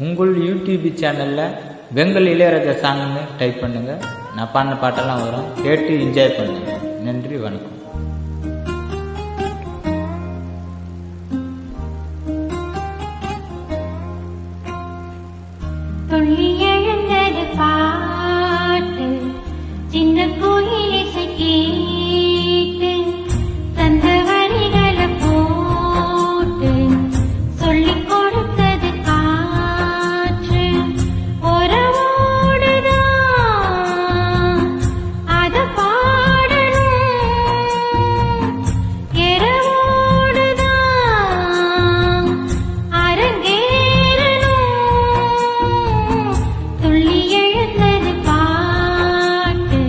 உங்கள் யூடியூப் சேனலில் பெங்கால் இளையராஜா சாங்னு டைப் பண்ணுங்கள். நான் பாடின பாட்டெல்லாம் வரும், கேட்டு என்ஜாய் பண்ணுங்கள். நன்றி, வணக்கம். துள்ளி எழுந்தது பாட்டு, சின்ன கோயில் இசை கேட்டு, தந்த வரிகளை போட்டு சொல்லிக் கொடுத்தது காற்று. உறவோடுதான் அத பாடணும், இரவோடுதான் அரங்கேறணும். துள்ளி எழுந்தது பாட்டு,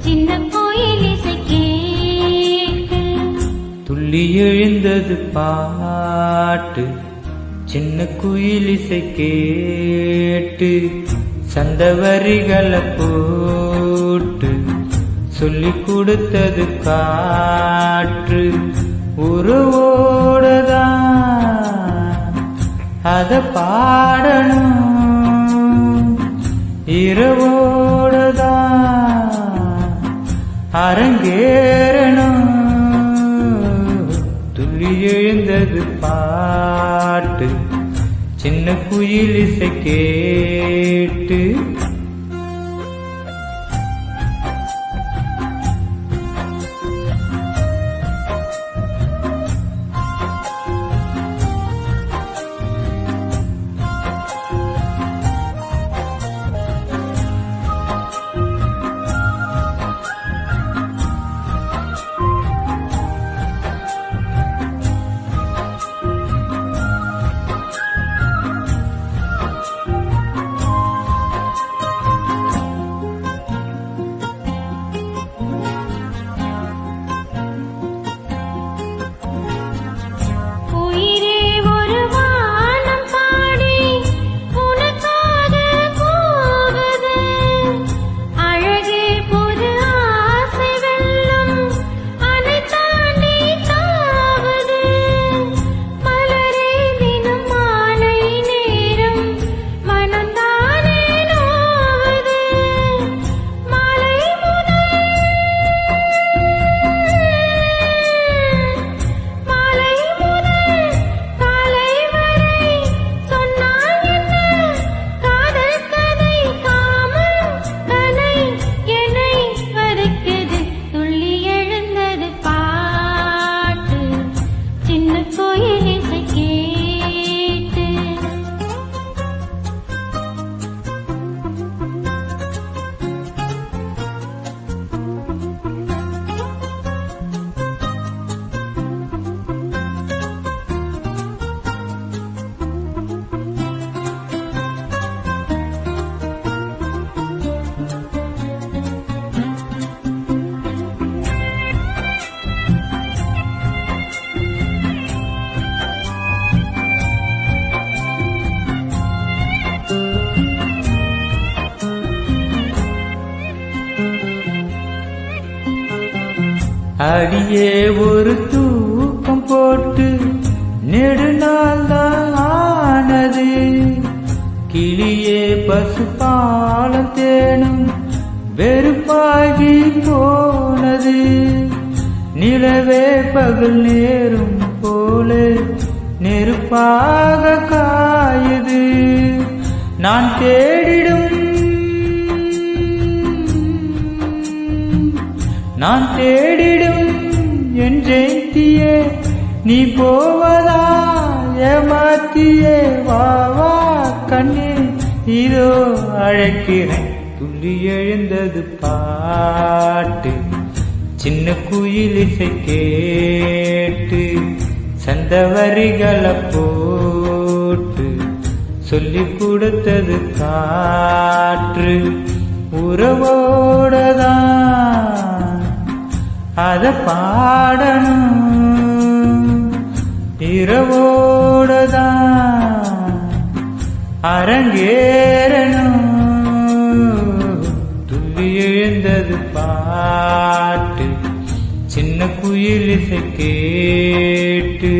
சின்ன கோயில் இசை கேட்டு. துள்ளி எழுந்தது பாட்டு, சின்ன குயில் இசை கேட்டு, சந்த வரிகளை போட்டு சொல்லிக் கொடுத்தது காற்று. உறவோடுதான் அத பாடணும், இரவோடுதான் அரங்கேறணும். துள்ளி எழுந்தது பாட்டு, சின்ன குயில் இசை கேட்டு. உயிரே ஒரு வானம் பாடி உனக்காக போகுது. அழகே புது ஆசை வெல்லும், அணை தாண்டி தாவுது. மலரே தினம் மாலை நேரம் மனந்தானே நோவுது. மாலை முதல் காலை வரை சொன்னால் என்ன காதல் கதை, காமல் கலை என்னை வதைக்குது. துள்ளி எழுந்தது பாட்டு, சின்ன கோயில் இசை கேட்டு. அடியே ஒரு தூக்கம் போட்டு நெடுநாள் தான் ஆனது. கிளியே பசுபாலம் தேனும் வெறுப்பாகி போனது. நிலவே பகல் நேரும் போல நெருப்பாக காயுது. நான் தேடிடும் என் ஜெயந்தியே, நீ போவதா ஏமாத்தியே. வா வா கண்ணே, இதோ அழைக்கிறேன். துள்ளி எழுந்தது பாட்டு, சின்ன குயில் இசை கேட்டு, சந்த வரிகளை போட்டு சொல்லிக் கொடுத்தது காற்று. உறவோடதான் அத பாடணும், இரவோடதான் அரங்கேறணும். துள்ளி எழுந்தது பாட்டு, சின்ன குயில் இசை கேட்டு.